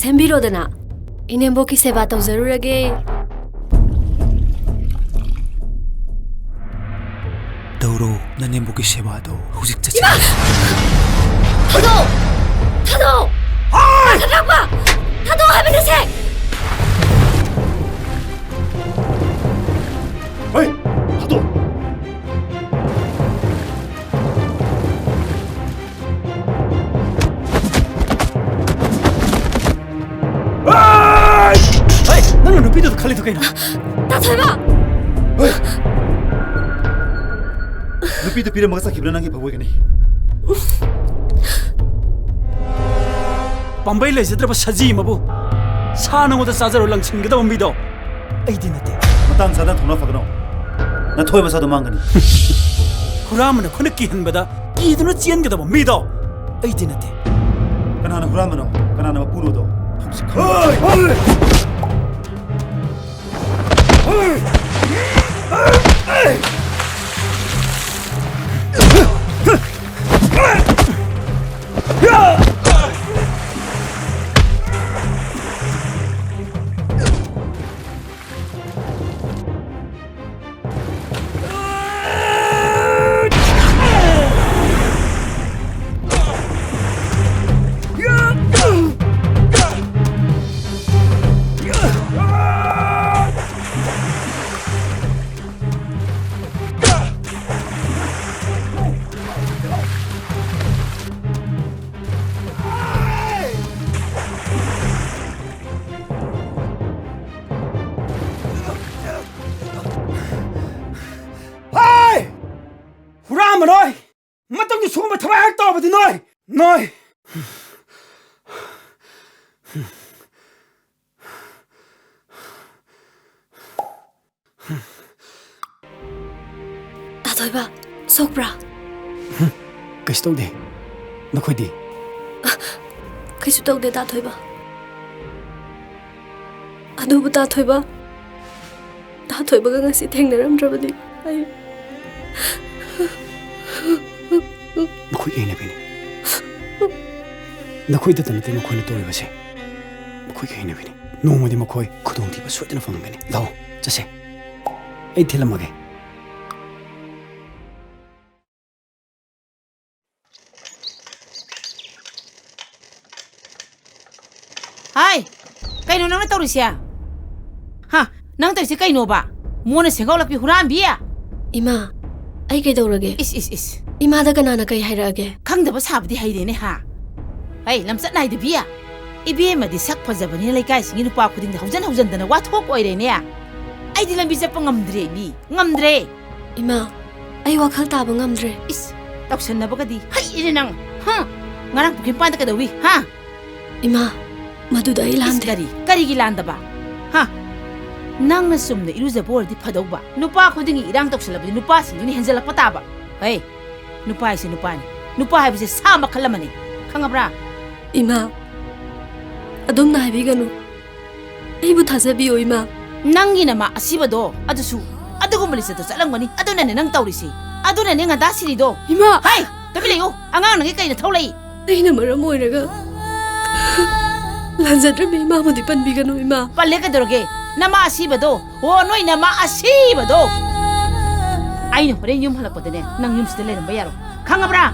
ꯁꯦꯝꯕꯤꯔꯣꯗꯅ ꯏꯅꯦꯝꯕꯣꯛꯀꯤ ꯁꯦꯕꯥ ꯇꯧꯖꯔꯨꯔꯒꯦ ꯇꯧꯔꯣ ꯅꯅꯦꯝꯕꯣꯛꯀꯤ ꯁꯦꯕꯥꯗꯣ ꯍꯧꯖꯤꯛ ꯆꯠꯁꯤ ꯊꯥꯗꯣ ꯊꯥꯗꯣ ꯊꯥꯗꯣꯛꯄ ꯊꯥꯗꯣ ꯍꯥꯏꯕꯅꯁꯦ ꯍꯣꯏ ꯊꯥꯗꯣ ꯅꯪꯅ ꯅꯨꯄꯤꯗꯨꯗ ꯈꯜꯂꯤꯗꯣ ꯀꯩꯅꯣ ꯇꯥꯊꯣꯏꯕ ꯅꯨꯄꯤꯗꯨ ꯄꯤꯔꯝꯃꯒ ꯆꯠꯈꯤꯕꯅ ꯅꯪꯒꯤ ꯐꯕꯣꯏꯒꯅꯤ ꯄꯥꯝꯕꯩ ꯂꯩꯖꯗ꯭ꯔꯕ ꯁꯖꯤ ꯑꯃꯕꯨ ꯁꯥ ꯅꯉꯣꯟꯗ ꯆꯥꯖꯔꯣ ꯂꯪꯁꯤꯟꯒꯗꯕ ꯃꯤꯗꯣ ꯑꯩꯗꯤ ꯅꯠꯇꯦ ꯃꯇꯥꯡ ꯆꯥꯗꯅ ꯊꯧꯅꯥ ꯐꯒꯅꯣ ꯅꯊꯣꯏ ꯃꯁꯥꯗꯣ ꯃꯥꯡꯒꯅꯤ ꯍꯨꯔꯥꯟꯕꯅ ꯑꯩꯈꯣꯏꯅ ꯀꯤꯍꯟꯕꯗ ꯀꯤꯗꯨꯅ ꯆꯦꯟꯒꯗꯕ ꯃꯤꯗꯣ ꯑꯩꯗꯤ ꯅꯠꯇꯦ ꯀꯅꯥꯅ ꯍꯨꯔꯥꯟꯕꯅꯣ ꯀꯅꯥꯅ ꯃꯄꯨꯅꯣꯗꯣ ꯍꯧꯖꯤꯛ ꯍꯨꯔꯥꯟꯕ ꯅꯣꯏ ꯃꯇꯨꯡꯗ ꯁꯨꯒꯨꯝꯕ ꯊꯕꯛ ꯍꯦꯛ ꯇꯧꯔꯕꯗꯤ ꯅꯣꯏ ꯇꯥꯊꯣꯏꯕ ꯁꯣꯛꯄ꯭ꯔꯥ ꯀꯩꯁꯨ ꯇꯧꯗꯦ ꯅꯈꯣꯏꯗꯤ ꯀꯩꯁꯨ ꯇꯧꯗꯦ ꯇꯥꯊꯣꯏꯕ ꯑꯗꯨꯕꯨ ꯇꯥꯊꯣꯏꯕꯒ ꯉꯁꯤ ꯊꯦꯡꯅꯔꯝꯗ꯭ꯔꯕꯗꯤ ꯑꯩ ꯃꯈꯣꯏꯒꯤ ꯍꯩꯅꯕꯤꯅꯤ ꯅꯈꯣꯏꯗꯇ ꯅꯠꯇꯦ ꯃꯈꯣꯏꯅ ꯇꯧꯔꯤꯕꯁꯦ ꯃꯈꯣꯏꯒꯤ ꯍꯩꯅꯕꯤꯅꯤ ꯅꯣꯡꯃꯗꯤ ꯃꯈꯣꯏ ꯈꯨꯗꯣꯡꯊꯤꯕ ꯁꯣꯏꯗꯅ ꯐꯪꯒꯅꯤ ꯂꯥꯛꯑꯣ ꯆꯠꯁꯦ ꯑꯩ ꯊꯤꯜꯂꯝꯃꯒꯦ ꯍꯥꯏ ꯀꯩꯅꯣ ꯅꯪꯅ ꯇꯧꯔꯤꯁꯦ ꯍꯥ ꯅꯪ ꯇꯧꯔꯤꯁꯦ ꯀꯩꯅꯣꯕ ꯃꯣꯟꯅ ꯁꯦꯡꯒꯧꯂꯛꯄꯤ ꯍꯨꯔꯥꯟꯕꯤ ꯏꯃꯥ ꯑꯩ ꯀꯩꯗꯧꯔꯒꯦ ꯏꯁ ꯏꯃꯥꯗ ꯀꯅꯥꯅ ꯀꯩ ꯍꯥꯏꯔꯛꯑꯒꯦ ꯈꯪꯗꯕ ꯁꯥꯕꯗꯤ ꯍꯩꯔꯦꯅꯦ ꯍꯥ ꯍꯩ ꯂꯝꯆꯠ ꯅꯥꯏꯗꯕꯤ ꯏꯕꯦꯝꯃꯗꯤ ꯁꯛ ꯐꯖꯕꯅꯤꯅ ꯂꯩꯀꯥꯏꯁꯤꯡꯒꯤ ꯅꯨꯄꯥ ꯈꯨꯗꯤꯡꯗ ꯍꯧꯖꯟꯗꯅ ꯋꯥꯊꯣꯛ ꯑꯣꯏꯔꯦꯅꯦ ꯑꯩꯗꯤ ꯂꯝꯕꯤ ꯆꯠꯄ ꯉꯝꯗ꯭ꯔꯦ ꯉꯝꯗ꯭ꯔꯦ ꯏꯃꯥ ꯑꯩ ꯋꯥꯈꯜ ꯇꯥꯕ ꯉꯝꯗ꯭ꯔꯦ ꯏꯁ ꯇꯧꯁꯟꯅꯕꯒꯗꯤ ꯍꯩꯔꯦ ꯅꯪ ꯉꯔꯥꯡ ꯄꯨꯈ꯭ꯔꯤ ꯃꯄꯥꯟꯗ ꯀꯩꯗꯧꯏ ꯍꯥ ꯏꯃꯥ ꯃꯗꯨꯗ ꯑꯩ ꯂꯥꯟꯗꯦ ꯀꯔꯤꯒꯤ ꯂꯥꯟꯗꯕ ꯍꯥ ꯅꯪꯅ ꯆꯨꯝꯅ ꯏꯔꯨꯖꯕ ꯑꯣꯏꯔꯗꯤ ꯐꯗꯧꯕ ꯅꯨꯄꯥ ꯈꯨꯗꯤꯡꯒꯤ ꯏꯔꯥꯡ ꯇꯧꯁꯜꯂꯕꯗꯤ ꯅꯨꯄꯥꯁꯤꯡꯗꯨꯅ ꯍꯦꯟꯖꯜꯂꯛꯄ ꯇꯥꯕ ꯍꯩ ꯅꯨꯄꯥ ꯍꯥꯏꯁꯦ ꯅꯨꯄꯥꯅꯤ ꯅꯨꯄꯥ ꯍꯥꯏꯕꯁꯦ ꯁꯥ ꯃꯈꯜ ꯑꯃꯅꯤ ꯈꯪꯉꯕ꯭ꯔꯥ ꯏꯃꯥ ꯑꯗꯨꯝꯅ ꯍꯥꯏꯕꯤꯒꯅꯨ ꯑꯩꯕꯨ ꯊꯥꯖꯕꯤꯌꯣ ꯏꯃꯥ ꯅꯪꯒꯤ ꯅꯃꯥ ꯑꯁꯤꯕꯗꯣ ꯑꯗꯨꯁꯨ ꯑꯗꯨꯒꯨꯝꯕ ꯂꯤꯆꯠꯇꯣ ꯆꯠꯂꯝꯒꯅꯤ ꯑꯗꯨꯅꯅꯦ ꯅꯪ ꯇꯧꯔꯤꯁꯤ ꯑꯗꯨꯅꯅꯦ ꯉꯟꯇꯥ ꯁꯤꯔꯤꯗꯣ ꯏꯃꯥ ꯍꯩ ꯇꯨꯃꯤꯟ ꯂꯩꯌꯨ ꯑꯉꯥꯡ ꯅꯪꯒꯤ ꯀꯩꯅ ꯊꯧꯂꯛꯏ ꯑꯩꯅ ꯃꯔꯝ ꯑꯣꯏꯔꯒ ꯂꯥꯟꯖꯗ꯭ꯔꯕ ꯏꯃꯥꯕꯨꯗꯤ ꯄꯟꯕꯤꯒꯅꯨ ꯏꯃꯥ ꯄꯜꯂꯦ ꯀꯩꯗꯧꯔꯒꯦ ꯅꯃꯥ ꯑꯁꯤꯕꯗꯣ ꯑꯣ ꯅꯣꯏ ꯅꯃꯥ ꯑꯁꯤꯕꯗꯣ ꯑꯩꯅ ꯍꯣꯔꯦꯟ ꯌꯨꯝ ꯍꯜꯂꯛꯄꯗꯅꯦ ꯅꯪ ꯌꯨꯝꯁꯤꯗ ꯂꯩꯔꯝꯕ ꯌꯥꯔꯣ ꯈꯪꯉꯕ꯭ꯔꯥ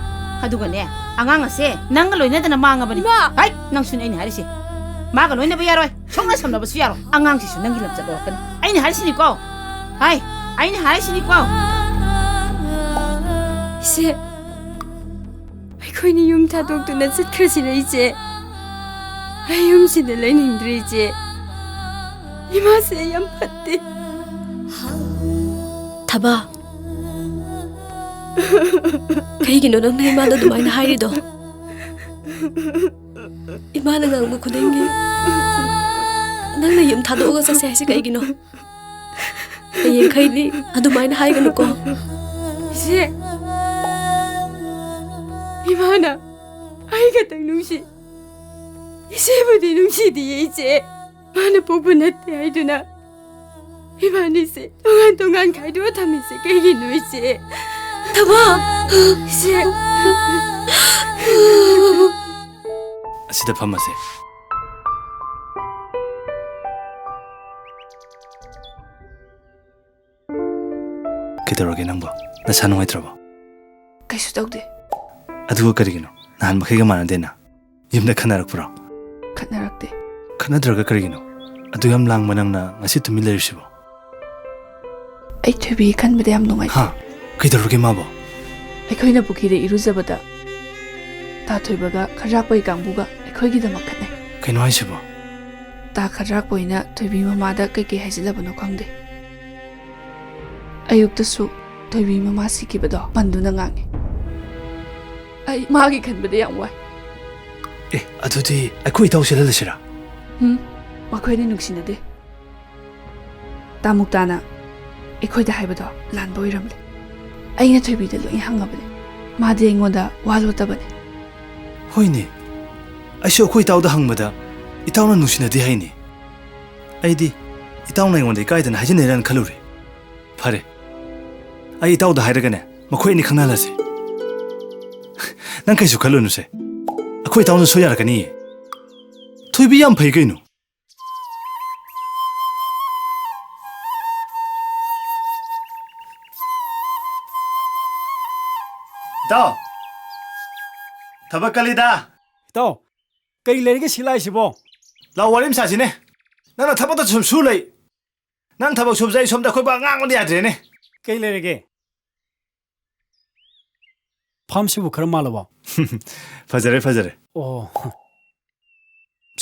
ꯑꯗꯨꯒꯅꯦ ꯑꯉꯥꯡ ꯑꯁꯦ ꯅꯪꯒ ꯂꯣꯏꯅꯗꯅ ꯃꯥꯡꯉꯕꯅꯤ ꯍꯩ ꯅꯪꯁꯨꯅꯦ ꯑꯩꯅ ꯍꯥꯏꯔꯤꯁꯦ ꯃꯥꯒ ꯂꯣꯏꯅꯕ ꯌꯥꯔꯣꯏ ꯁꯣꯛꯅ ꯁꯝꯅꯕꯁꯨ ꯌꯥꯔꯣꯏ ꯑꯉꯥꯡꯁꯤꯁꯨ ꯅꯪꯒꯤ ꯂꯝꯆꯠ ꯂꯧꯔꯛꯀꯅꯤ ꯑꯩꯅ ꯍꯥꯏꯔꯤꯁꯤꯅꯤꯀꯣ ꯍꯥꯏ ꯑꯩꯅ ꯍꯥꯏꯔꯤꯁꯤꯅꯤꯀꯣ ꯏꯆꯦ ꯑꯩꯈꯣꯏꯅ ꯌꯨꯝ ꯊꯥꯗꯣꯛꯇꯨꯅ ꯆꯠꯈ꯭ꯔꯁꯤꯔ ꯏꯆꯦ ꯑꯩ ꯌꯨꯝꯁꯤꯗ ꯂꯩꯅꯤꯡꯗ꯭ꯔꯦ ꯏꯆꯦ ꯏꯃꯥꯁꯦ ꯌꯥꯝ ꯐꯠꯇꯦ ꯊꯕꯥ ꯀꯩꯒꯤꯅꯣ ꯅꯪꯅ ꯏꯃꯥꯗ ꯑꯗꯨꯃꯥꯏꯅ ꯍꯥꯏꯔꯤꯗꯣ 이만한 강부 고댕기 낭나 ꯌꯨꯝ ꯊꯥꯗꯣꯛꯑꯒ ꯆꯠꯁꯦ ꯍꯥꯏꯁꯤ ꯀꯩꯒꯤꯅꯣ ꯍꯌꯦꯡ ꯈꯩꯗꯤ ꯑꯗꯨꯃꯥꯏꯅ ꯍꯥꯏꯒꯅꯨꯀꯣ 이제 이만아 아이가 딱 뭉시 이제부터 뭉시디에 이제 많은 부분한테 아이두나 이만이세 동안 가이두어 타면서 깨기노 이제 타봐 이제 ꯑꯁꯤꯗ ꯐꯝꯃꯁꯦ ꯀꯩꯗꯧꯔꯒꯦ ꯅꯪꯕꯣ ꯅꯁꯥ ꯅꯨꯡꯉꯥꯏꯇ꯭ꯔꯕꯣ ꯀꯩꯁꯨ ꯇꯧꯗꯦ ꯑꯗꯨꯒ ꯀꯔꯤꯒꯤꯅꯣ ꯅꯍꯥꯟ ꯃꯈꯩꯒ ꯃꯥꯟꯅꯗꯦꯅ ꯌꯨꯝꯗ ꯈꯟꯅꯔꯛꯄ꯭ꯔꯣ ꯈꯠꯅꯔꯛꯇꯦ ꯈꯟꯅꯗ꯭ꯔꯒ ꯀꯔꯤꯒꯤꯅꯣ ꯑꯗꯨ ꯌꯥꯝ ꯂꯥꯡꯕ ꯅꯪꯅ ꯉꯁꯤ ꯇꯨꯃꯤꯟ ꯂꯩꯔꯤꯁꯤꯕꯣ ꯑꯩ ꯊꯣꯏꯕꯤ ꯈꯟꯕꯗ ꯌꯥꯝ ꯅꯨꯡꯉꯥꯏꯇꯦ ꯍꯥ ꯀꯩꯗꯧꯔꯒꯦ ꯃꯥꯕꯣ ꯑꯩꯈꯣꯏꯅ ꯄꯨꯈ꯭ꯔꯤꯗ ꯏꯔꯨꯖꯕꯗ ꯇꯥ ꯊꯣꯏꯕꯒ ꯈꯖꯥꯛꯄꯣꯏ ꯀꯥꯡꯕꯨꯒ ꯑꯩꯈꯣꯏꯒꯤꯗꯃꯛ ꯈꯠꯅꯩ ꯀꯩꯅꯣ ꯍꯥꯏꯁꯤꯕꯣ ꯇꯥ ꯈꯖꯥꯛꯄꯣꯏꯅ ꯊꯣꯏꯕꯤ ꯃꯃꯥꯗ ꯀꯩꯀꯩ ꯍꯥꯏꯖꯤꯜꯂꯕꯅꯣ ꯈꯪꯗꯦ ꯑꯌꯨꯛꯇꯁꯨ ꯊꯣꯏꯕꯤ ꯃꯃꯥ ꯁꯤꯈꯤꯕꯗꯣ ꯄꯟꯗꯨꯅ ꯉꯥꯡꯉꯤ ꯑꯩ ꯃꯥꯒꯤ ꯈꯟꯕꯗ ꯌꯥꯝ ꯋꯥꯏ ꯑꯦ ꯑꯗꯨꯗꯤ ꯑꯩꯈꯣꯏ ꯏꯇꯥꯎ ꯆꯦꯜꯍꯜꯂꯁꯤꯔꯥ ꯃꯈꯣꯏꯅꯤ ꯅꯨꯡꯁꯤꯅꯗꯦ ꯇꯥꯃꯨꯛꯇꯥꯅ ꯑꯩꯈꯣꯏꯗ ꯍꯥꯏꯕꯗꯣ ꯂꯥꯟꯕ ꯑꯣꯏꯔꯝꯂꯦ ꯑꯩꯅ ꯊꯣꯏꯕꯤꯗ ꯂꯣꯏ ꯍꯪꯉꯕꯅꯦ ꯃꯥꯗꯤ ꯑꯩꯉꯣꯟꯗ ꯋꯥ ꯂꯣꯠꯇꯕꯅꯦ ꯍꯣꯏꯅꯦ ꯑꯩꯁꯨ ꯑꯩꯈꯣꯏ ꯏꯇꯥꯎꯗ ꯍꯪꯕꯗ ꯏꯇꯥꯎꯅ ꯅꯨꯡꯁꯤꯅꯗꯦ ꯍꯥꯏꯅꯤ ꯑꯩꯗꯤ ꯏꯇꯥꯎꯅ ꯑꯩꯉꯣꯟꯗ ꯏꯀꯥꯏꯗꯅ ꯍꯥꯏꯖꯤꯟꯅꯔꯅ ꯈꯜꯂꯨꯔꯦ ꯐꯔꯦ ꯑꯩ ꯏꯇꯥꯎꯗ ꯍꯥꯏꯔꯒꯅꯦ ꯃꯈꯣꯏ ꯑꯅꯤ ꯈꯪꯅꯍꯜꯂꯁꯤ ꯅꯪ ꯀꯩꯁꯨ ꯈꯜꯂꯨꯅꯨꯁꯦ ꯑꯩꯈꯣꯏ ꯏꯇꯥꯎꯅ ꯁꯣꯏ ꯌꯥꯔꯛꯀꯅꯤꯌꯦ ꯊꯣꯏꯕꯤ ꯌꯥꯝ ꯐꯩ ꯀꯩꯅꯣ ꯏꯇꯥꯎ ꯊꯕꯛ ꯀꯜꯂꯤꯗ ꯏꯇꯥꯎ ꯀꯩ ꯂꯩꯔꯤꯒꯦ ꯁꯤ ꯂꯥꯛꯏꯁꯤꯕꯣ ꯂꯥꯎ ꯋꯥꯔꯤ ꯑꯃ ꯁꯥꯁꯤꯅꯦ ꯅꯪꯅ ꯊꯕꯛꯇ ꯁꯨꯝ ꯁꯨ ꯂꯩ ꯅꯪ ꯊꯕꯛ ꯁꯨꯕꯁꯦ ꯑꯩ ꯁꯣꯝꯗ ꯑꯩꯈꯣꯏ ꯕꯥ ꯉꯥꯡꯕꯗ ꯌꯥꯗ꯭ꯔꯦꯅꯦ ꯀꯩ ꯂꯩꯔꯤꯒꯦ ꯐꯥꯔꯝꯁꯤꯕꯨ ꯈꯔ ꯃꯥꯜꯂꯕꯣ ꯐꯖꯔꯦ ꯐꯖꯔꯦ ꯑꯣ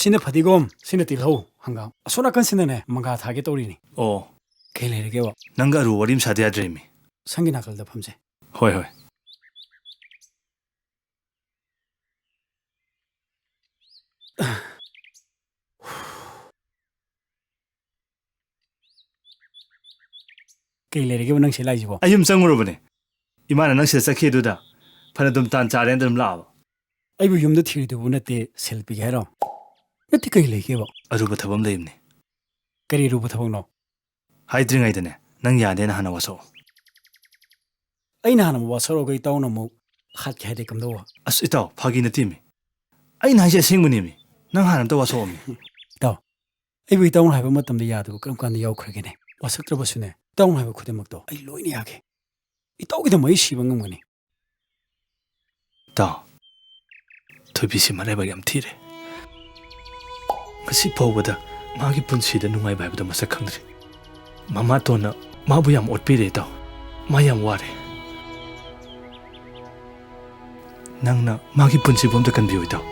ꯁꯤꯅ ꯐꯗꯤꯒꯣꯝ ꯁꯤꯅ ꯇꯤꯜꯍꯧ ꯍꯪꯒꯥꯝ ꯑꯁꯣꯝ ꯅꯥꯀꯟꯁꯤꯅꯅꯦ ꯃꯪꯒꯥ ꯊꯥꯒꯦ ꯇꯧꯔꯤꯅꯤ ꯑꯣ ꯀꯩ ꯂꯩꯔꯤꯒꯦꯕ ꯅꯪꯒ ꯑꯔꯨ ꯋꯥꯔꯤ ꯑꯃ ꯁꯥꯗ ꯌꯥꯗ꯭ꯔꯦ ꯃꯤ ꯁꯪꯒꯤ ꯅꯥꯀꯜꯗ ꯐꯝꯁꯦ ꯍꯣꯏ ꯍꯣꯏ ꯀꯩ ꯂꯩꯔꯤꯒꯦꯕ ꯅꯪ ꯁꯤ ꯂꯥꯛꯏꯁꯤꯕꯣ ꯑꯩ ꯌꯨꯝ ꯆꯪꯉꯨꯔꯕꯅꯦ ꯏꯃꯥꯅ ꯅꯪ ꯁꯤꯗ ꯆꯠꯈꯤ ꯑꯗꯨꯗ ꯐꯅ ꯑꯗꯨꯝ ꯇꯥꯟ ꯆꯥꯔꯦꯅ ꯑꯗꯨꯝ ꯂꯥꯛꯑꯕ ꯑꯩꯕꯨ ꯌꯨꯝꯗ ꯊꯤꯔꯤꯗꯨꯕꯨ ꯅꯠꯇꯦ ꯁꯦꯜ ꯄꯤꯒꯦ ꯍꯥꯏꯔꯣ ꯅꯠꯇꯦ ꯀꯩ ꯂꯩꯒꯦꯕ ꯑꯔꯨꯕ ꯊꯕꯛ ꯑꯃ ꯂꯩꯕꯅꯦ ꯀꯔꯤ ꯑꯔꯨꯕ ꯊꯕꯛꯅꯣ ꯍꯥꯏꯗ꯭ꯔꯤꯉꯩꯗꯅꯦ ꯅꯪ ꯌꯥꯗꯦꯅ ꯍꯥꯟꯅ ꯋꯥꯁꯛꯑꯣ ꯑꯩꯅ ꯍꯥꯟꯅ ꯋꯥꯁꯛꯔꯒ ꯏꯇꯥꯎꯅ ꯑꯃꯨꯛ ꯍꯥꯠꯀꯦ ꯍꯥꯏꯗꯤ ꯀꯝꯗꯧꯕ ꯑꯁ ꯏꯇꯥꯎ ꯐꯥꯒꯤ ꯅꯠꯇꯦꯃꯤ ꯑꯩꯅ ꯍꯥꯏꯁꯦ ꯑꯁꯦꯡꯕꯅꯦꯃꯤ ꯅꯪ ꯍꯥꯟꯅ ꯑꯝꯇ ꯋꯥꯁꯛꯑꯣꯃꯤ ꯏꯇꯥꯎ ꯑꯩꯕꯨ ꯏꯇꯥꯎꯅ ꯍꯥꯏꯕ ꯃꯇꯝꯗ ꯌꯥꯗꯕ ꯀꯔꯝ ꯀꯥꯟꯗ ꯌꯥꯎꯈ꯭ꯔꯒꯦꯅꯦ ꯋꯥꯁꯛꯇ꯭ꯔꯕꯁꯨꯅꯦ ꯏꯇꯥꯎꯅ ꯍꯥꯏꯕ ꯈꯨꯗꯤꯡꯃꯛꯇꯣ ꯑꯩ ꯂꯣꯏꯅ ꯌꯥꯒꯦ ꯏꯇꯥꯎꯒꯤꯗꯃꯛ ꯑꯩ ꯁꯤꯕ ꯉꯝꯒꯅꯤ ꯏꯇꯥꯎ ꯊꯣꯏꯕꯤꯁꯤ ꯃꯔꯥꯏꯕꯛ ꯌꯥꯝ ꯊꯤꯔꯦ ꯉꯁꯤ ꯐꯥꯎꯕꯗ ꯃꯥꯒꯤ ꯄꯨꯟꯁꯤꯗ ꯅꯨꯡꯉꯥꯏꯕ ꯍꯥꯏꯕꯗꯣ ꯃꯁꯛ ꯈꯪꯗ꯭ꯔꯤ ꯃꯃꯥꯇꯣꯟꯅ ꯃꯥꯕꯨ ꯌꯥꯝ ꯑꯣꯠꯄꯤꯔꯦ ꯏꯇꯥꯎ ꯃꯥ ꯌꯥꯝ ꯋꯥꯔꯦ ꯅꯪꯅ ꯃꯥꯒꯤ ꯄꯨꯟꯁꯤꯕꯨ ꯑꯝꯇ ꯀꯟꯕꯤꯌꯨ ꯏꯇꯥꯎ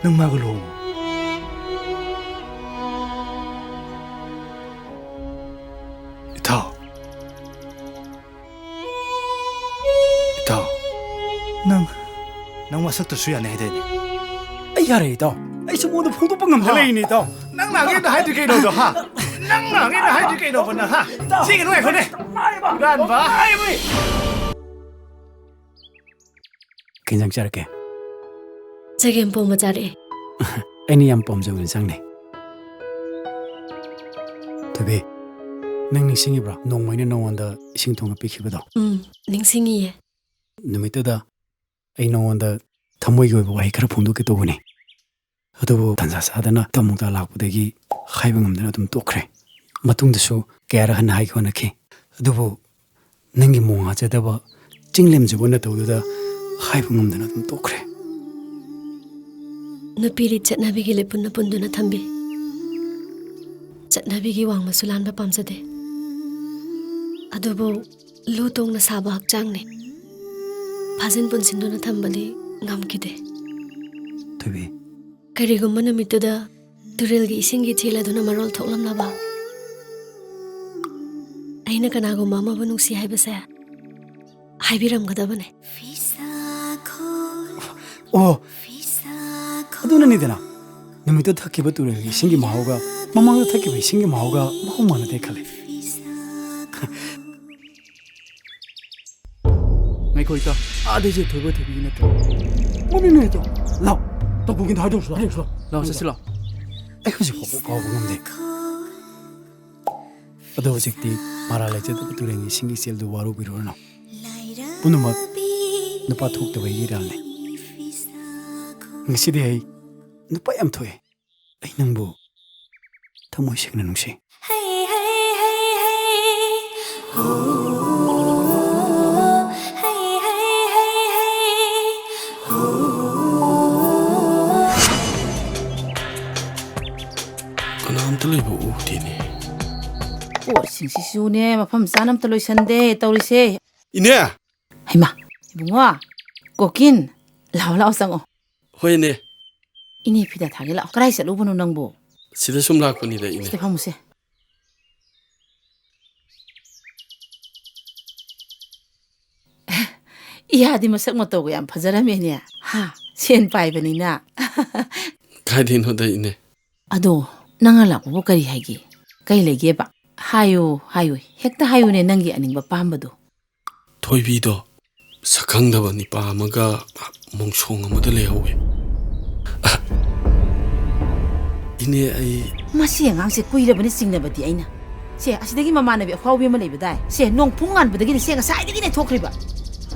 ꯅꯪ ꯃꯥꯒ ꯂꯨꯍꯣꯡꯉꯨ ꯏꯇꯥꯎ ꯏꯇꯥꯎ ꯅꯪ ꯃꯁꯛꯇꯁꯨ ꯌꯥꯅꯤ ꯍꯥꯏꯗꯥꯏꯅꯦ ꯑꯩ ꯌꯥꯔꯦ ꯏꯇꯥꯎ ꯑꯩꯁꯨ ꯃꯉꯣꯟꯗ ꯐꯣꯡꯗꯣꯛꯄ ꯉꯝꯗ ꯂꯩꯔꯤꯅꯤ ꯏꯇꯥꯎ ꯅꯪ ꯉꯥꯡꯒꯦꯅ ꯍꯥꯏꯗ꯭ꯔꯤ ꯀꯩꯅꯣꯗꯣ ꯍꯥ ꯅꯪ ꯉꯥꯡꯒꯦꯅ ꯍꯥꯏꯗ꯭ꯔꯤ ꯀꯩꯅꯣꯕ ꯅꯪ ꯍꯥ ꯁꯤꯒꯤ ꯅꯨꯡꯉꯥꯏꯈꯣꯅꯦ ꯏꯔꯥꯟꯕ ꯀꯩ ꯏꯟꯖꯥꯡ ꯆꯥꯔꯛꯀꯦ ꯆꯒꯦꯝ ꯄꯣꯝꯕ ꯆꯥꯔꯛꯑꯦ ꯑꯩꯅ ꯌꯥꯝ ꯄꯥꯝꯖꯕ ꯏꯟꯁꯥꯡꯅꯦ ꯊꯣꯏꯕꯤ ꯅꯪ ꯅꯤꯡꯁꯤꯡꯉꯤꯕ꯭ꯔꯣ ꯅꯣꯡꯃꯩꯅ ꯅꯉꯣꯟꯗ ꯏꯁꯤꯡ ꯊꯣꯡꯉ ꯄꯤꯈꯤꯕꯗꯣ ꯅꯤꯡꯁꯤꯡꯉꯤꯌꯦ ꯅꯨꯃꯤꯠꯇꯨꯗ ꯑꯩ ꯅꯉꯣꯟꯗ ꯊꯃꯣꯏꯒꯤ ꯑꯣꯏꯕ ꯋꯥꯍꯩ ꯈꯔ ꯐꯣꯡꯗꯣꯛꯀꯦ ꯇꯧꯕꯅꯤ ꯑꯗꯨꯕꯨ ꯇꯟꯖꯥ ꯆꯥꯗꯅ ꯇꯃꯨꯛꯇ ꯂꯥꯛꯄꯗꯒꯤ ꯍꯥꯏꯕ ꯉꯝꯗꯅ ꯑꯗꯨꯝ ꯇꯣꯛꯈ꯭ꯔꯦ ꯃꯇꯨꯡꯗꯁꯨ ꯀꯌꯥꯔꯛ ꯍꯟꯅ ꯍꯥꯏꯒꯦ ꯍꯣꯠꯅꯈꯤ ꯑꯗꯨꯕꯨ ꯅꯪꯒꯤ ꯃꯣꯡꯉꯥꯖꯗꯕ ꯆꯤꯡꯂꯦꯝꯖꯕ ꯅꯇꯧꯗꯨꯗ ꯍꯥꯏꯕ ꯉꯝꯗꯅ ꯑꯗꯨꯝ ꯇꯣꯛꯈ꯭ꯔꯦ ꯅꯨꯄꯤꯗꯤ ꯆꯠꯅꯕꯤꯒꯤ ꯂꯤꯄꯨꯟꯅ ꯄꯨꯟꯗꯨꯅ ꯊꯝꯕꯤ ꯆꯠꯅꯕꯤꯒꯤ ꯋꯥꯡꯃꯁꯨ ꯂꯥꯟꯕ ꯄꯥꯝꯖꯗꯦ ꯑꯗꯨꯕꯨ ꯂꯨ ꯇꯣꯡꯅ ꯁꯥꯕ ꯍꯛꯆꯥꯡꯅꯤ ꯐꯥꯖꯤꯟ ꯄꯨꯟꯁꯤꯟꯗꯨꯅ ꯊꯝꯕꯗꯤ ꯉꯝꯈꯤꯗꯦ ꯊꯣꯏꯕꯤ ꯀꯔꯤꯒꯨꯝꯕ ꯅꯨꯃꯤꯠꯇꯨꯗ ꯇꯨꯔꯦꯜꯒꯤ ꯏꯁꯤꯡꯒꯤ ꯆꯦꯜ ꯑꯗꯨꯅ ꯃꯔꯣꯜ ꯊꯣꯛꯂꯝꯂꯕ ꯑꯩꯅ ꯀꯅꯥꯒꯨꯝꯕ ꯑꯃꯕꯨ ꯅꯨꯡꯁꯤ ꯍꯥꯏꯕꯁꯦ ꯍꯥꯏꯕꯤꯔꯝꯒꯗꯕꯅꯦ ꯑꯣ ꯑꯗꯨꯅꯅꯤꯗꯅ ꯅꯨꯃꯤꯠꯇ ꯊꯛꯈꯤꯕ ꯇꯨꯔꯦꯜꯒꯤ ꯏꯁꯤꯡꯒꯤ ꯃꯍꯥꯎꯒ ꯃꯃꯥꯡꯗ ꯊꯛꯈꯤꯕ ꯏꯁꯤꯡꯒꯤ ꯃꯍꯥꯎꯒ ꯃꯍꯥꯎ ꯃꯥꯟꯅꯗꯦ ꯈꯜꯂꯤ ꯉꯥꯏꯈꯣ ꯏꯇꯥꯎ ꯑꯥꯗꯩꯁꯦ ꯊꯣꯏꯕ ꯊꯣꯏꯕꯤꯒꯤ ꯅꯠꯇ꯭ꯔꯣ ꯃꯃꯤꯡꯅꯦ ꯏꯇꯥꯎ ꯂꯥꯎ ꯇꯧꯕꯒꯤꯗ ꯍꯥꯏꯗꯣꯛꯁꯨ ꯂꯥꯎ ꯆꯠꯁꯤ ꯂꯥꯎ ꯑꯩ ꯍꯧꯖꯤꯛ ꯐꯥꯎꯕ ꯀꯥꯎꯕ ꯉꯝꯗꯦ ꯑꯗꯣ ꯍꯧꯖꯤꯛꯇꯤ ꯃꯔꯥꯜ ꯂꯩꯖꯗꯕ ꯇꯨꯔꯦꯜꯒꯤ ꯏꯁꯤꯡꯒꯤ ꯏꯆꯦꯜꯗꯨ ꯋꯥꯔꯨꯕꯤꯔꯨꯔꯅꯨ ꯄꯨꯝꯅꯃꯛ ꯅꯨꯄꯥ ꯊꯣꯛꯇꯕꯒꯤ ꯏꯔꯥꯜꯅꯤ ꯉꯁꯤꯗꯤ ꯑꯩ ꯅꯨꯄꯥ ꯌꯥꯝ ꯊꯣꯛꯑꯦ ꯑꯩ ꯅꯪꯕꯨ ꯊꯃꯣꯏ ꯁꯦꯡꯅ ꯅꯨꯡꯁꯤ Kanam tuloy ba uti ni? Port singsisu ne mafam sanam taloy sande tawrise. Ine! Haima, ibungo. Kokin, lao sango. Hoy ne, Ini pida thage la. Krai sa lubuno nangbo. sida sum lakpani da ine. Stefan muse. Iya di masak mo to yam phajarame ne. Ha, sen pai bani na. Kaidin ho da ine. Ado, nanga lakbo kari haigi. Kai lege ba. Hayo, hekta hayo ne nangi aning ba pambado. Thoibi do sakang da ba ni pa amaga mongsong amada le hawe. Ine ai Masi ngang se kuira bani singna bati aina. Se asidagi mamana bi khawbi ma leba dai. Se nong pungan badagi se ga sai dagi ne thokriba.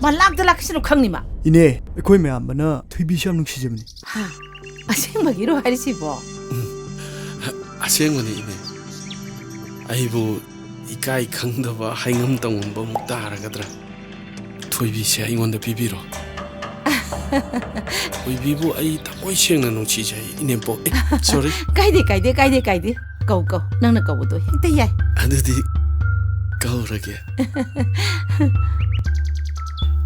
Ma lak da lak sino khangni ma. 이네 거의 매한번나 트위비시함 눅시점니 Ha. Asing magiro harisi bo. aseng wani ine. Ai bu ikai khang da ba haingam tang ba mukta ra gadra. Thoibi se ai ngonda bibiro. Thoibi bu ai tamoi seng na nong chi jai ine po. Sorry. Kaide. Kau. Nang na kau do. Hekta yai. Adudi kaurage.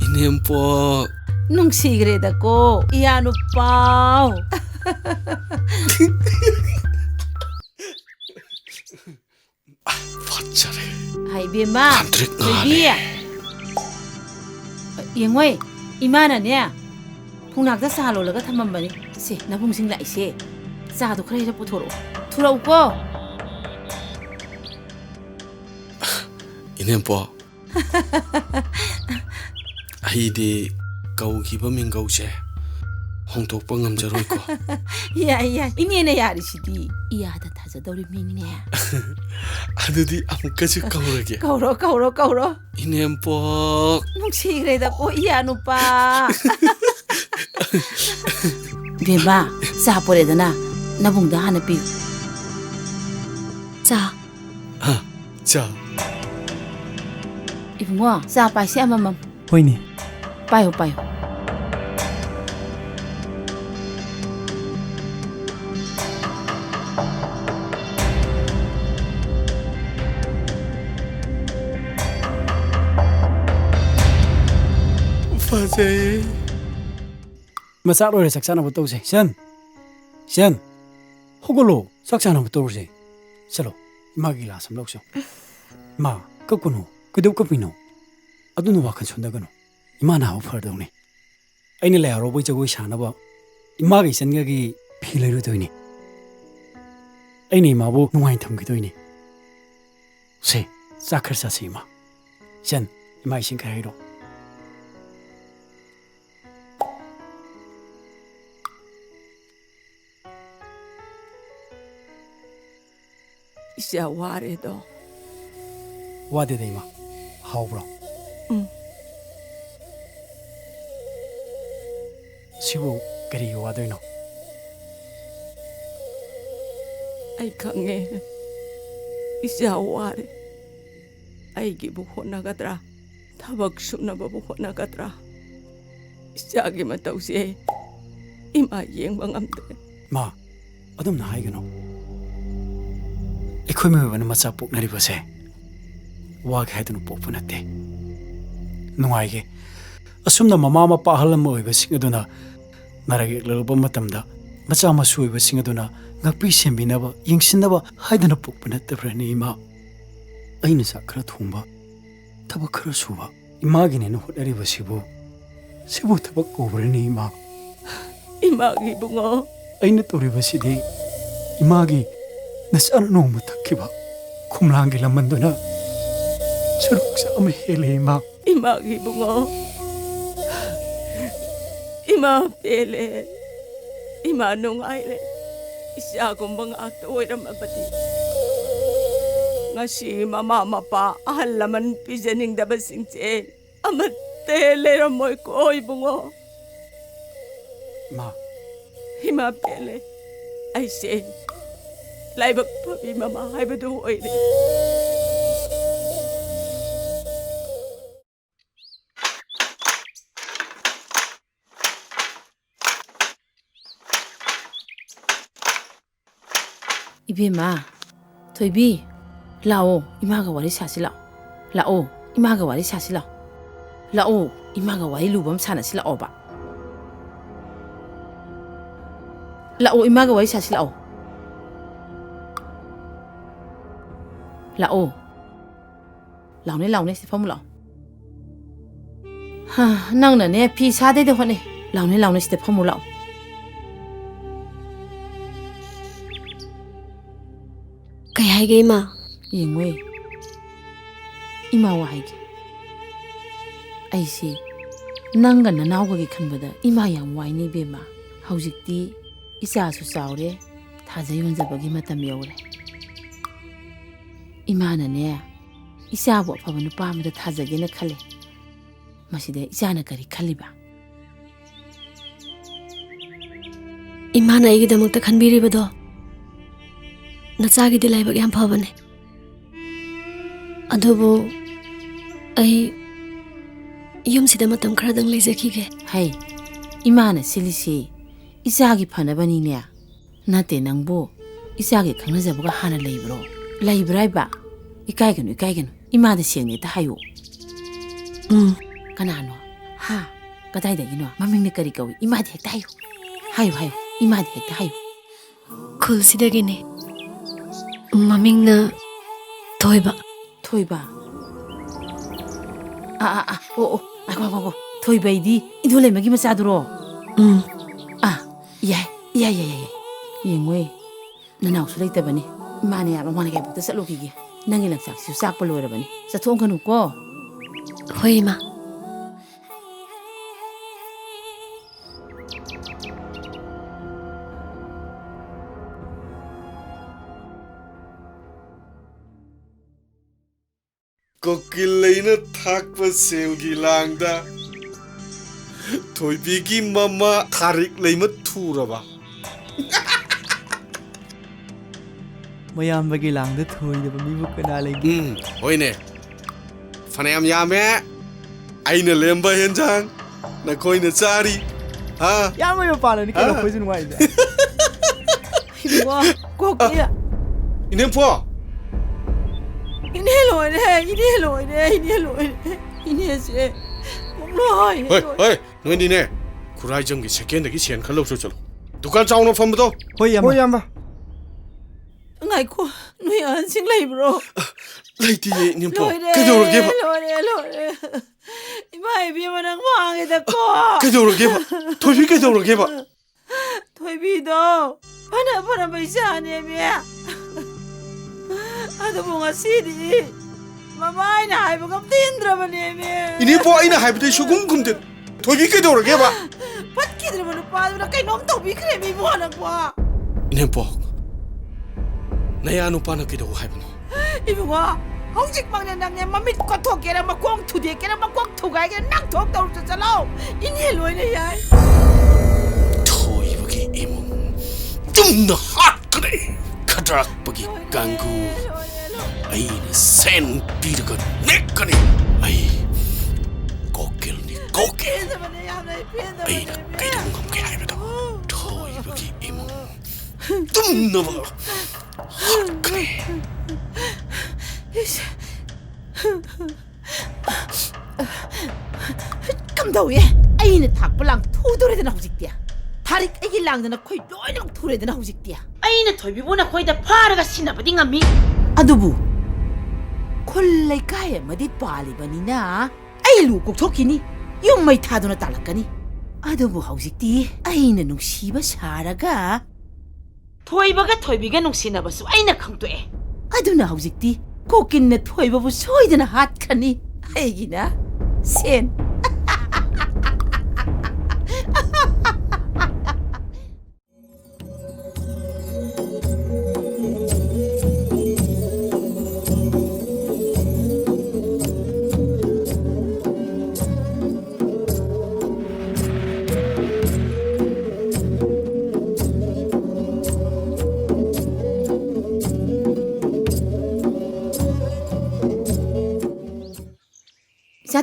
Ine po Nung sigre da ko. Iya no pau. fatchare. Hai bema. Tantrik nga Biya. Yengwei, imana ne. Pungnak da salo laga thamam bani. Se na pung sing lai se. Sa do khrai ra puthoro. Thurau ko. Ine po. Ai di kau ki ba ming kau che. Hong tok pa ngam jaroi ko. Ya. Ini ne yari sidi. Iya da thaja dori ming ne. Adudi amukka ju kaurage. Kauro. Ine po. Nung sigre da ko iya no pa. Beba, sa pore da na. Nabung da hana pi. Sa, Ja. Ibungo, sa pa si amamam. 호이니 Payo. Fazei. Masak lori saksana bu tause. Sian. Hogolo saksana bu tause. Chalo. Magi la sam lokso. Ma, kakunu, kudu kapino. Adunu wakan chondagano. Ima na offer dawni. Aini le aro boi jagoi shana ba. Ima gi senga gi philai ru doini. Aini ma bu nuai tham gi doini. Se, zakhar sa sima. Sian, ima isin kai ro. Isya ware do. Wade dei ma. How bro. Sibu kari wadoino. Ay kange. Isya ware. Ay gibu honagadra. Tabak sunababu honagadra. Isya gi matausi. Ima yeng bangamde. Ma, adum na haigano. Ekhoi me bana macha poknari base. Wa khaidunu pokpu natte. Nungai ge. Asumna mama mapa halam oi basing aduna naragi lelba matamda macha ma sui basing aduna ngakpi sembinaba yingsinaba haidana pokpu natte brani ma. Aina sa khara thumba. Thaba khara suba. Imagi ne no hodari basibu. Sibu thaba kobrani ma. Ima gi bungo. Aina tori basidi. Imagi nasana no mutakkiba. Kumlangi lamanduna. Suruk sa am hele ma. Ima gi bungo. Ima pele. Ima nung aile. Isya kumbang akta oiram abadi. Ngasi mama mapa ahal laman pijaning dabasing che. Amat tele ramoy ko oy bungo. Ma, Ima pele. Ay say. Laibak papi mama ay badu oy de. 이베마 토이비 라오 이마가 와리 사실라 라오 이마가 와리 사실라 라오 이마가 와리 루범 사나실라 오바 라오 이마가 와리 사실라 라오 라오네 스테팜 하 낭나네 피 사데데 호네 라오네 스테팜 라오 Kay haige ima. Yengwe ima wa haige aisi nanga na naw gi khanbada ima yang wai ni be ma haujikti isa su saure thajayon jabagi matam yore ima na ne isa bo phaba nu pa mada thajage na khale maside isa na kari khaliba Imana aigidamukta khanbiribado Nachagi dilai bag yam phabane adubu ai yum sida matam khara dang lejakige hai imana silisi isagi phanabani ne nate nangbo isagi khangna jabuga hana leibrai ba ikai ganu imada sengni ta hayo kanano ha kadai da gino maming ne kari kawi imadi hekta hayo imadi hekta hayo khul sida gine Maming na Toiba. Ako. Toiba idi. Idole magi masaduro. Yeah. Yengwe. Nanaw sulay tabani. Mani ya mamani kay bukta sa lukigi. Nangilang saksi usak palo bani. Sa tuong kanu ko. Hoy ma. Kokilena thakpa selgi langda Toibi ki mama tharik leima thuraba ꯃꯌꯥꯝꯕꯒꯤ ꯂꯥꯡꯗ ꯊꯣꯏꯗꯕ ꯃꯤꯕꯨ ꯀꯅꯥ ꯂꯩꯒꯦ hoine fanayam yame aina lemba henjang nakoina chari ha ꯌꯥꯝꯕꯒꯤ ꯃꯄꯥꯟꯅꯅꯤ ꯀꯩꯅꯣ ꯑꯩꯈꯣꯏꯁꯨ ꯅꯨꯡꯉꯥꯏꯅꯦ Ibuwa, kokia. inempo Ini se. Kumloi. hoi noini ne kurai jang gi second gi sian khalo chalo dukan chawno famdo ꯍꯣꯏ ꯌꯥꯝꯕ Ngai ko, nui an sing lai bro. laiti inempo kedorge ba Lore. Imai bi manang wange da ko. kedorge ba tobi kedorge ba Thoi bi do. Pana bai sa ne me. Ado bunga sidi. Mama ina hai bugam tindra bane me. inempo aina haibde shugum gumde tobi kedorge ba Pat kidra manu pa na kai nom to bi kre mi bo na kwa. inempo naya nupa na kedo haibno Ibuwa, hojik mang nang ne mamit ko to kera makong thudi kera makong thugai kera nang thok taw cha chalo. Ini loi ne yai. Thoi bagi imum tumna hat kre khadrak bagi gangu aina sen pirga nekani ai kokil aina kaidang gam ke haibdo thoi bagi imum tumna ba hat kre Kam daw ye aina thakpalang thudore dana hujiktia Tarik agi langdana khoi loinam thure dana hujiktia aina thoibibuna khoida pharaga sinabadi ngami adubu khollai kaya madi pali banina ai lu kok thokini yum mai thaduna talakani adubu hujikti aina nungsiba saraga thoibaga thoibiga nungsinabsu aina khangtoe aduna hujikti kokinna thoibabu soidana hatkhani aigina sen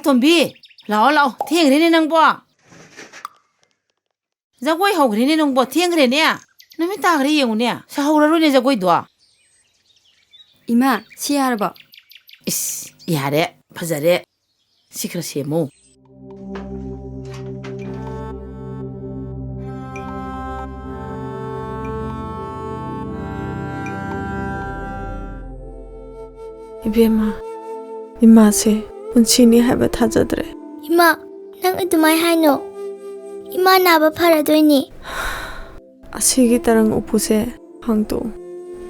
Tombi, lao, thieng rene nang bo. Jagoi hog rene nang bo thieng rene. Nami ta gre yeng ne. Sa hog ro ne jagoi do. 이마 시야르바 이씨 야래 파자래 시크러시에 뭐 이베마 이마세 운치니 하바 타자드레 이마 난 어두마이 하이노 이마 나바 파라도이니 아시기 따랑 오포세 항도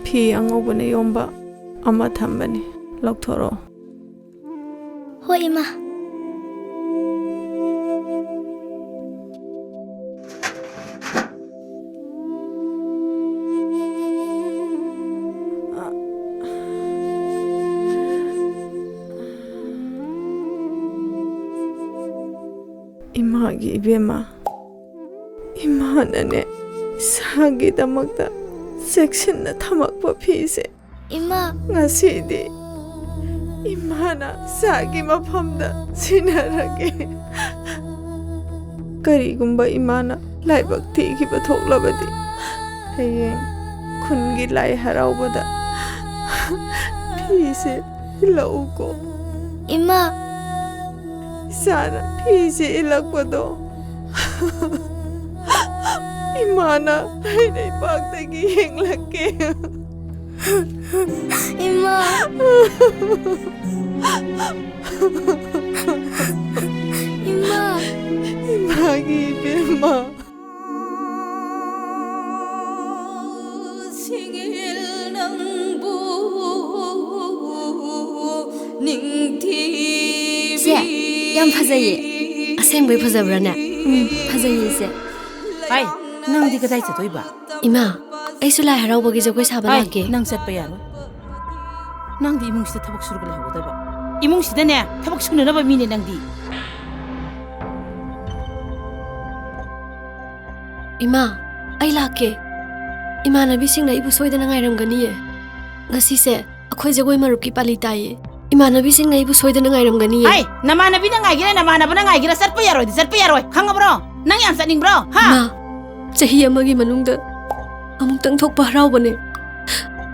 피 앙오브네 용바 아마 탐바니 럭토로 호 이마 이마기 이베마 이마나네 사기다막다 섹션나 타막바 피세 이마 ngasi디 이마나 사기 마팜다 시나라게 करिगुम्बा इमाना लाइबक थीखिबा थोक्लबदि हयें खुनगी लाई हराउबदा फिसे इलौको इमा सारा फिसे इलकपदो इमाना हैनै पाक्तगी हेंलके इमा इमा Imangi बेमा 세, 양 파자예. 아생배 파자브라네. 파자예 세. 아이, 낭디 그다이 저도이봐. 이마, 아이술라 하라오버기 저거 사바라게. 낭 셋바야로. 낭디 이몽시대 타박 수르글 하고다봐. 이몽시대네 타박 수르나봐 미네 낭디. 이마, 아이 라게. 이마나비싱나 이부 소이다나 ngairamganiye. Ngasise, akhoi jagoi marupki pali taye. 이마나비싱나 이부 소이다나 ngairamganiye. 아이, 나마나비나 ngaigira 나마나바나 ngaigira 셋바 야로이 셋바 야로이. khangabro? nang yam satningbro? Ha? 마, chahi amagi manungda amuktang thokpa haraubane.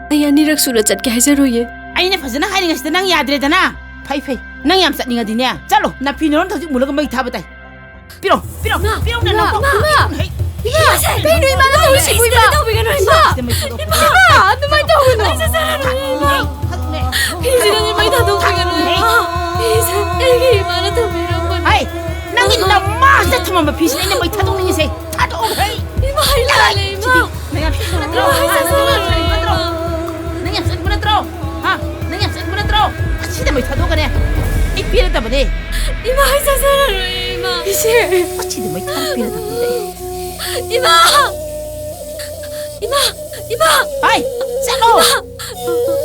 Ai anirak sura chatke haijaroye. 아이네 파즈나 하이링가시다 낭 야드레다나. 파이파이. 낭 yam satningadine. chalo, na 피노론 더직 물어가 mai 타바다이. 삐롱, 삐롱, 삐롱 나 놓고. 이마, 베이누 이마나 더우시고 이마. 이마, 아누마이 더우노. 아이사 사라로 이마. 피지랑 이마이 다 더우시가로 이마. 피자, 애기 이마나 더미랑만. 아이, 낭이 나마 세트만 피시네 이마 타동는 이세. 타동 헤이. 이마 하이라래 이마. 내가 피시나 들어. 아이사 사라로 들어. 낭 yam sat구나 들어. 하, 낭 yam sat구나 들어. 시대 mai 타동가네. 이 피레다 보네. 이마 하이사 사라로 이마. 피시. 어찌데 mai 타 피레다 보네. 이마! 이마! 이마! 아이! 살로!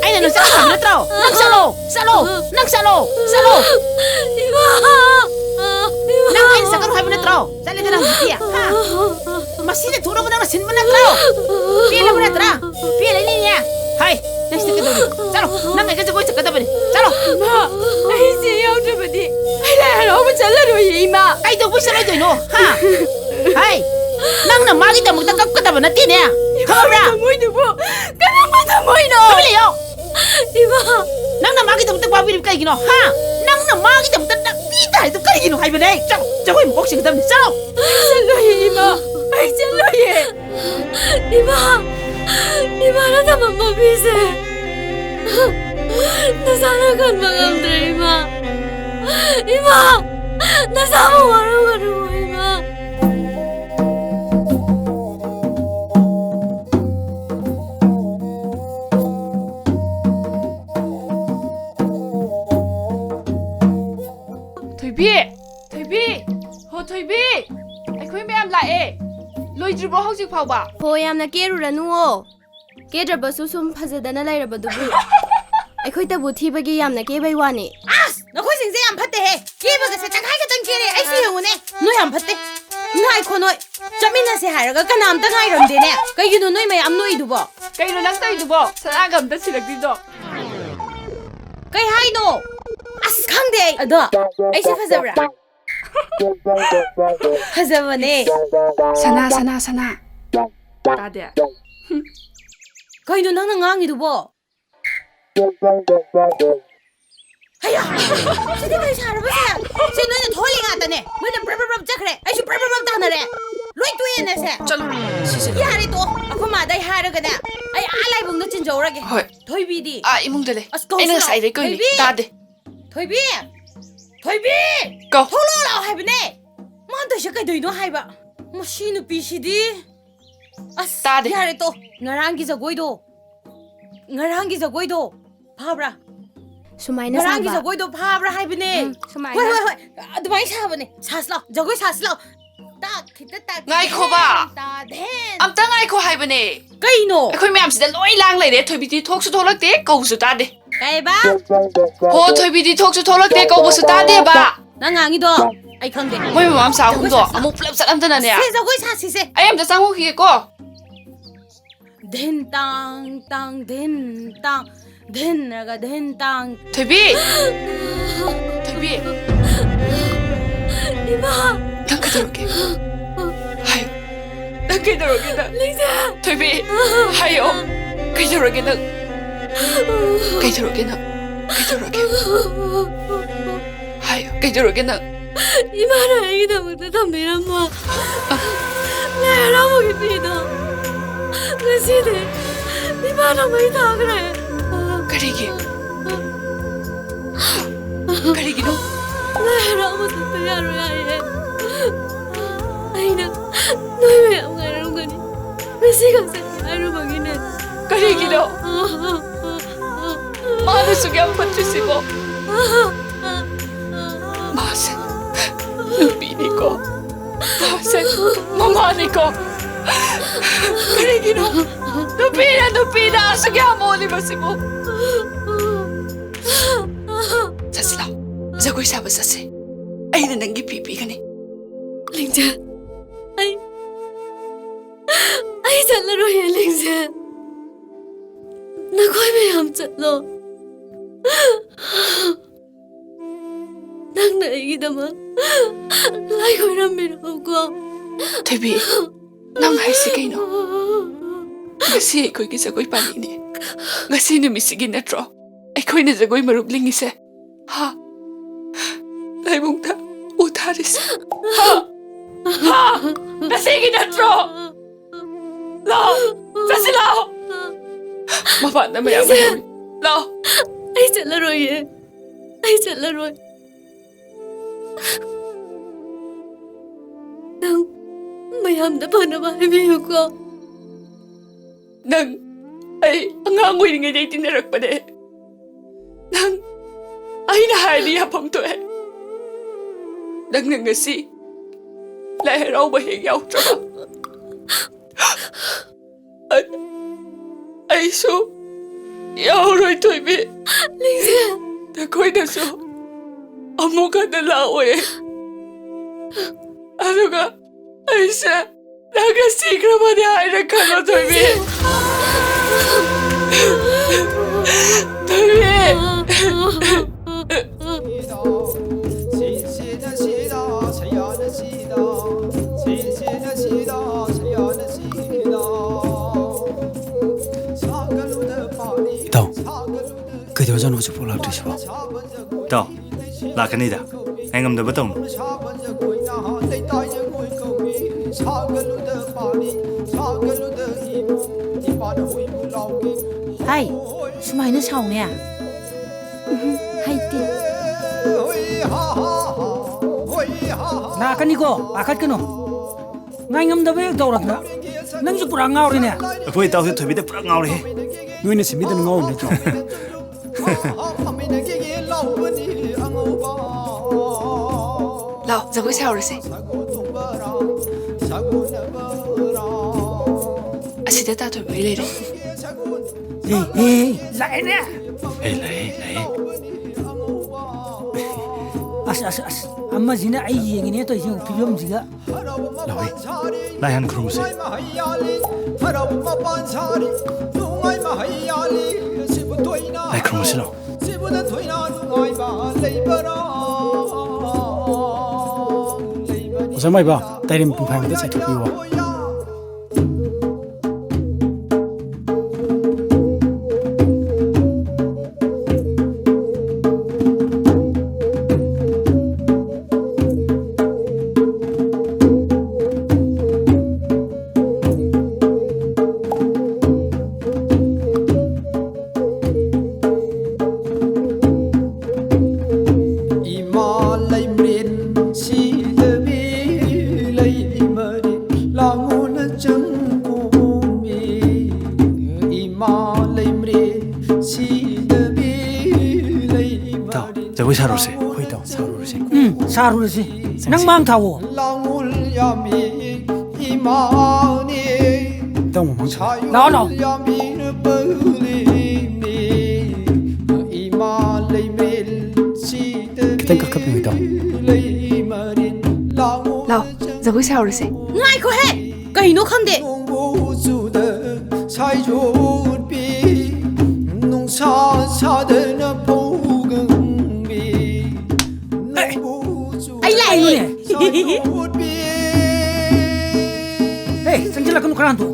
아이 너 살로 가면 들어! 낭 살로! 살로! 낭 살로! 살로! 이마! 낭 아이 살로 가면 들어! 살레들 낭 피야! 하! 마시데 돌아보나 신문 들어! 피레 보나 들어! 피레 니냐! 하이! 낭 시대 도 살로! 낭 아이 가지고 있어 가다 버리! 살로! 이마! 아이지 여드버디! 아이라 너무 잘라로 이마! 아이 너 무슨 말도 너! 하! 하이! 낭나 마기 때문에 깎았다고 나 뛰네. 가봐라. 뭐이노 뭐? 까나마다 뭐이노? 가볼래요? 이마. 낭나 마기 때문에 밥이 까이기노. 하. 낭나 마기 때문에 나 삐다 해도 까이기노 하이버네. 저거 혹시 그다음에 싸워. 잘로예 이마. 아이 잘로예. 이마. 이마나 담아봐 비세. 나 살아간 마감들 이마. 이마. 나 사모 와르와르 이마. ꯊꯣꯏꯕꯤ ꯍꯣ ꯊꯣꯏꯕꯤ ꯑꯩꯈꯣꯏ ꯃꯌꯥꯝ ꯂꯥꯛꯑꯦ ꯂꯣꯏꯗ꯭ꯔꯤꯕꯣ ꯍꯧꯖꯤꯛ ꯐꯥꯎꯕ ꯍꯣ ꯌꯥꯝꯅ ꯀꯦꯔꯨꯔꯅꯨꯋꯣ ꯀꯦꯗ꯭ꯔꯕꯁꯨ ꯁꯨꯝ ꯐꯖꯗꯅ ꯂꯩꯔꯕꯗꯨꯕꯨ ꯑꯩꯈꯣꯏꯇꯕꯨ ꯊꯤꯕꯒꯤ ꯌꯥꯝꯅ ꯀꯦꯕꯩ ꯋꯥꯅꯤ ꯑꯁ ꯅꯈꯣꯏꯁꯤꯡꯁꯦ ꯌꯥꯝ ꯐꯠꯇꯦꯍꯦ ꯀꯦꯕꯒꯁꯦ ꯇꯪꯈꯥꯏ ꯈꯛꯇꯪ ꯀꯦꯔꯦ ꯑꯩꯁꯨ ꯌꯦꯡꯉꯨꯅꯦ ꯅꯣꯏ ꯌꯥꯝ ꯐꯠꯇꯦ ꯉꯥꯏꯈꯣ ꯅꯣꯏ ꯆꯠꯃꯤꯟꯅꯁꯦ ꯍꯥꯏꯔꯒ ꯀꯅꯥꯝꯇ ꯉꯥꯏꯔꯝꯗꯦꯅꯦ ꯀꯩꯒꯤꯅꯣ ꯅꯣꯏ ꯃꯌꯥꯝ ꯅꯣꯏꯗꯨꯕꯣ ꯀꯩꯅꯣ ꯅꯪ ꯇꯧꯔꯤꯗꯨꯕꯣ ꯁꯅꯥꯒ ꯑꯝꯇ ꯁꯤꯜꯂꯛꯇ꯭ꯔꯤꯗꯣ ꯀꯩ ꯍꯥꯏꯅꯣ ꯑꯁ ꯈꯪꯗꯦ ꯑꯩ ꯑꯗꯣ ꯑꯩꯁꯦ ꯐꯖꯕ꯭ꯔꯥ ꯐꯖꯕꯅꯦ ꯁꯅꯥ ꯇꯥꯗꯦ ꯀꯩꯅꯣ ꯅꯪꯅ ꯉꯥꯡꯉꯤꯗꯨꯕꯣ Haya! Sini kay Sarah ba siya? Sino na tholi nga tane? Mo na brab chakre. Ay su brab ta na re. Loi tuye na se. Chalo. Sisi. Yari to. Ako ma dai haraga na. Ay alai bung na chinjorage. Hoi. Thoibi di. Imong dale. Ina sai dai koi ni. Tade. Thoibi. Thoibi. Go. Tholo lao hai bane. Man ta shakai doi no hai ba. Mashi nu pi shi di. As Tade. Yari to. Ngarang gi jagoi do. Ngarang gi jagoi do. Phabra. Sumaina Ngarang gi saba. jagoi do phabra hai bane. Sumaina. Hoi. Adumai sa bane. Sas lao. Jagoi sas lao. Ta khita ta. Ngai kho ba. Ta den. Amta ngai kho hai bane. Kaino. Akhoi myam sida loi lang lai de thoi bi ti thok su tholakte kau su ta de. Kai ba? Ho thoi bi ti thok su tholakte kau su ta de ba. Nang ngangi do. Ai khangde. Moi mam sa hum do amuk plap sat am ta na ne. Se jagoi sa si se. Ai am da sang ho ki ko. Den tang tang den tang. Den naga den tang. Thoi bi. Thoi bi. Ima. Nang ka daro ke. Hai. Nang ka daro ke na. Lingsa. Thoi bi. Hai o. Ka daro ke na. Ka daro ke na. Ka daro ke. Hai. Ka daro ke na. Ima na igi da mukta thambiramma. Lera mo gi pido. Ngaside. Ima na mai thagre. Karigi. Karigi no. Lera mo tutta yaro yaye. Aina. Noi me am garam gani. Besi ka se aru magine. Karigi no. Manu sugyam patrisibo. Masen. Lupini ko. Masen. Mamani ko. Karigi no. Lupina. Sugyam mo ni masibo. Sasla. Zagoy saba sase. Ay na nangi pipi ka ni. Lingsa. Ay chalaro ye Lingsa. Nakoi me ham chalo. Nang na igi dama. Lai koi ramiro ko. Thoi nang hai si kaino. Ngasi koi ki zagoy pani ni. Ngasi ni misigi natro. Ay koi na zagoy marup lingi se. Ha. Lai mong ta utaris. Ha. Ngasi ki natro. Lao. Sasi lao. Mapa na mayang mayang. Lao. Ay chalaro ye. Ay chalaro. Nang mayam da pana ba biyo ko. Nang ay angangoy ngay day tinarak pa de. Nang ay nahali hapam to eh. Nang nangasi lahiraw bahigyaw traba. At ay so yawroy to ibi. Lingsa. Nakoy na so amo ka nalaw eh. Ano ka? Ay sa nagasigra ba niya ay nagkano to ibi? Ito, kaya dyan ako pulang di siya. Tao, laka nida. Ay ngam da batong. Hai, sumaina saung ya. Hai ti. Nakani ko, akat kano. Ngai ngam da be dawrak na. Nang su pura ngaw ri ne. Akhoi tao thoi bi da pura ngaw re. Nuôi nó sẽ biết nó ngon nữa chứ. Lao, zagoy sao rồi se. Asida ta thoi mai le re. Lại nè. Lấy. As. Amma zina ai yeng ne to jing philom jiga. Lawi. Lai han khrum se. Lai khrum se lo. Ủa sao mày bảo, tay đêm cùng phải người ta chạy thuộc yêu à? ꯏꯇꯥꯎ ꯖꯒꯣꯏ ꯁꯥꯔꯨꯔꯁꯦ ꯍꯣꯏ ꯏꯇꯥꯎ ꯁꯥꯔꯨꯔꯁꯦ ꯁꯥꯔꯨꯔꯁꯤ ꯅꯪ ꯃꯥꯡ ꯊꯥꯋꯣ ꯏꯇꯥꯎ ꯃꯃꯥꯡ ꯂꯥꯛꯑꯣ ꯂꯥꯛꯑꯣ khitang kakapin ito. Lao, jago saurase. ꯉꯥꯏꯈꯣꯍꯦ ꯀꯩꯅꯣ ꯈꯪꯗꯦ ꯑꯩ ꯂꯥꯛꯏꯅꯦ ꯍꯦ ꯆꯪꯁꯤꯜꯂꯛꯀꯅꯨ ꯈꯔ ꯍꯟꯗꯣ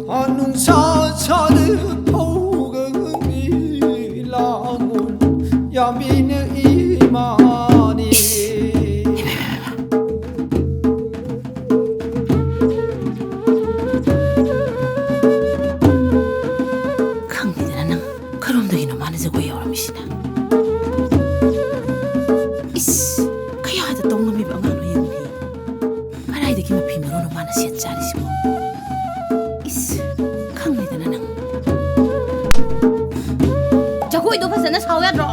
ꯈꯪꯗꯦꯗꯅ ꯅꯪ ꯀꯔꯣꯝꯗꯒꯤꯅꯣ ꯃꯥꯅ ꯖꯒꯣꯏ ꯌꯥꯎꯔꯝꯃꯤꯁꯤꯅ 이씨, 그야하다 똥놈이 방아로 영미. 바라이드 기마 비명으로 많아 시한 짜리시고. 이씨, 강리다 나는. 저거이도 파스나 사오야죠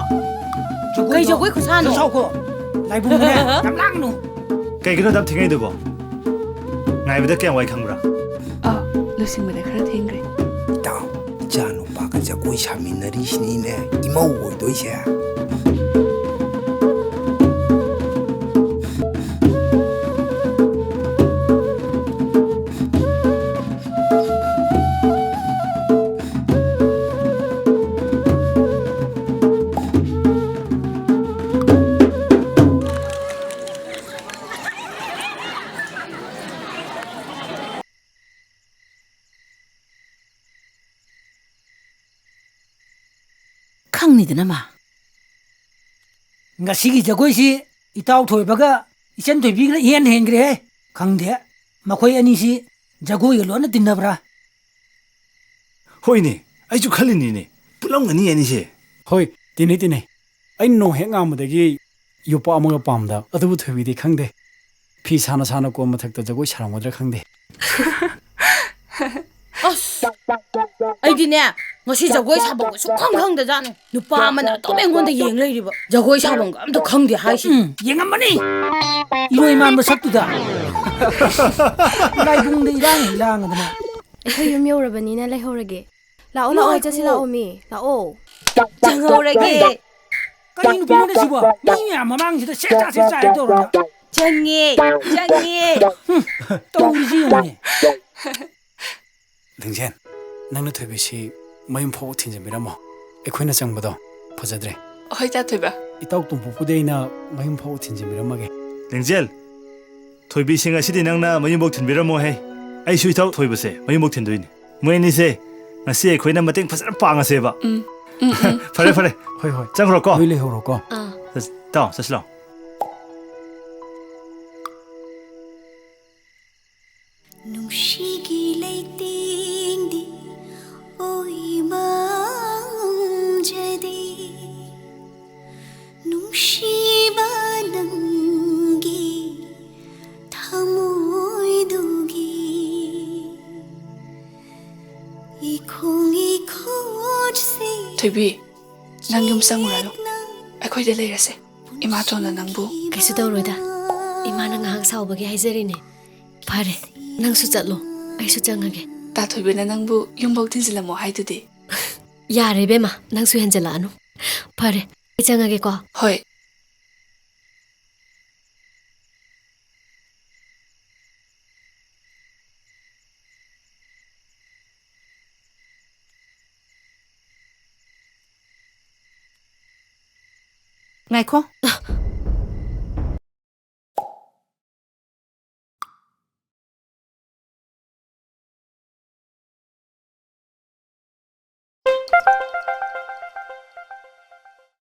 그이 저거이 그 사노 사오고. 라이브 문에 남랑노. ꯀꯩꯒꯤꯅꯣ ꯗꯝ ꯊꯦꯡꯉꯩꯗꯨꯕꯣ ꯉꯥꯏꯕꯗ ꯀꯌꯥꯝ ꯋꯥꯏ ꯈꯪꯕ꯭ꯔꯥ ꯂꯣꯏꯁꯤꯟꯕꯗ ꯈꯔ ꯊꯦꯡꯈ꯭ꯔꯦ ꯏꯇꯥꯎ ꯏꯆꯥ ꯅꯨꯄꯥꯒ ꯖꯒꯣꯏ ꯁꯥꯃꯤꯟꯅꯔꯤꯁꯤꯅꯤꯅꯦ ꯏꯃꯧ ꯑꯣꯏꯗꯣꯏꯁꯦ 강리드나 마. ngasi기 저거이시 이따오 토이바가 이천 토이비가 옌 행그래. 강대. 마코이 아니시 저거이 로나 딘나브라. ꯍꯣꯏꯅꯦ ꯑꯩꯁꯨ ꯈꯜꯂꯤꯅꯤꯅꯦ ꯄꯨꯜꯂꯝꯒꯅꯤ ꯑꯅꯤꯁꯦ Hoi, tini tini. Ay no heng amadagi yupa amaga pamda. Adabu thubidi khangde. Phi sana sana ko mathakta jagoi saramodra khangde. ꯑꯁ ꯑꯩꯗꯤꯅꯦ ꯉꯁꯤ ꯖꯒꯣꯏ ꯁꯥꯕꯝꯒ ꯁꯨꯛꯈꯪ ꯈꯪꯗꯖꯥꯠꯅꯤ ꯅꯨꯄꯥ ꯑꯃꯅ ꯑꯗꯨꯝ ꯑꯩꯉꯣꯟꯗ ꯌꯦꯡ ꯂꯩꯔꯤꯕ ꯖꯒꯣꯏ ꯁꯥꯕꯝꯒ ꯑꯝꯇ ꯈꯪꯗꯦ ꯍꯥꯏꯁꯤ ꯌꯦꯡꯉꯝꯃꯅꯤ 이로이 만ꯕ ꯁꯛꯇꯨꯗ 라이붕데 이랑이 이랑하더만 ꯑꯩꯈꯣꯏ ꯌꯨꯝ ꯌꯧꯔꯕꯅꯤꯅ ꯂꯩꯍꯧꯔꯒꯦ ꯂꯥꯛꯑꯣ ꯂꯥꯛꯑꯣ ꯆꯠꯁꯤ ꯂꯥꯛꯑꯣ ꯃꯤ ꯂꯥꯛꯑꯣ ꯆꯪꯍꯧꯔꯒꯦ ꯀꯩ ꯅꯨꯄꯤꯅꯣꯅꯦ ꯁꯤꯕꯣ ꯃꯤ ꯃꯌꯥꯝ ꯃꯃꯥꯡꯁꯤꯗ ꯁꯦꯠꯆꯥ ꯁꯦꯠꯆꯥ ꯇꯧꯔꯒ ꯆꯪꯉꯦ ꯆꯪꯉꯦ ꯇꯧꯔꯤꯁꯤ ꯌꯦꯡꯉꯨꯅꯦ Dengjen, nangna thubisi mayum pho thinjambiramo. Ekhoina changbado phajadre. ꯍꯣꯏ ꯆꯥꯊꯣꯏꯕ Itaw tumpu pudeina mayum pho thinjambiramo ge. ꯂꯦꯡꯖꯦꯜ ꯊꯣꯏꯕꯤꯁꯤꯡ ꯑꯁꯤꯗꯤ ꯅꯪꯅ ꯃꯌꯨꯝꯕꯣꯛ ꯊꯤꯟꯕꯤꯔꯝꯃꯣꯍꯦ ꯑꯩꯁꯨ ꯏꯇꯥꯎ ꯊꯣꯏꯕꯁꯦ ꯃꯌꯨꯝꯕꯣꯛ ꯊꯤꯟꯗꯣꯏꯅꯤ ꯃꯣꯏ ꯑꯅꯤꯁꯦ ꯉꯁꯤ ꯑꯩꯈꯣꯏꯅ ꯃꯇꯦꯡ ꯐꯖꯅ ꯄꯥꯡꯉꯁꯦꯕ ꯐꯔꯦ ꯐꯔꯦ Hoi hoi. ꯆꯪꯈ꯭ꯔꯣꯀꯣ Hoi lehoro ko. ꯇꯥꯎ ꯆꯠꯁꯤ ꯂꯥꯎ ꯅꯨꯡꯁꯤꯒꯤ ꯂꯩꯇꯦꯡꯗꯤ ꯑꯣꯏꯃꯥꯡꯖꯗꯦ ꯅꯨꯡꯁꯤꯕ ꯅꯪꯒꯤ ꯊꯃꯣꯏꯗꯨꯒꯤ 이콩 이코지 ꯊꯣꯏꯕꯤ ꯅꯪ ꯌꯨꯝ ꯆꯪꯉꯨꯔꯅꯨ ꯑꯩꯈꯣꯏꯗ ꯂꯩꯔꯁꯦ ꯏꯃꯥꯇꯣꯟꯅ ꯅꯪꯕꯨ ꯀꯩꯁꯨ ꯇꯧꯔꯣꯏꯗ ꯏꯃꯥꯅ ꯉꯥꯏꯍꯥꯛ ꯁꯥꯎꯕꯒꯤ ꯍꯥꯏꯖꯔꯤꯅꯦ ꯐꯔꯦ ꯅꯪꯁꯨ ꯆꯠꯂꯣ ꯑꯩꯁꯨ ꯆꯪꯉꯒꯦ ꯇꯥ ꯊꯣꯏꯕꯤꯅ ꯅꯪꯕꯨ ꯌꯨꯝꯐꯧ ꯊꯤꯟꯖꯤꯜꯂꯝꯃꯣ ꯍꯥꯏꯗꯨꯗꯤ ꯌꯥꯔꯦ ꯕꯦꯝꯃ ꯅꯪꯁꯨ ꯍꯦꯟꯖꯜꯂꯛꯑꯅꯨ ꯐꯔꯦ ꯑꯩ ꯆꯪꯉꯒꯦꯀꯣ ꯍꯣꯏ ꯉꯥꯏꯈꯣ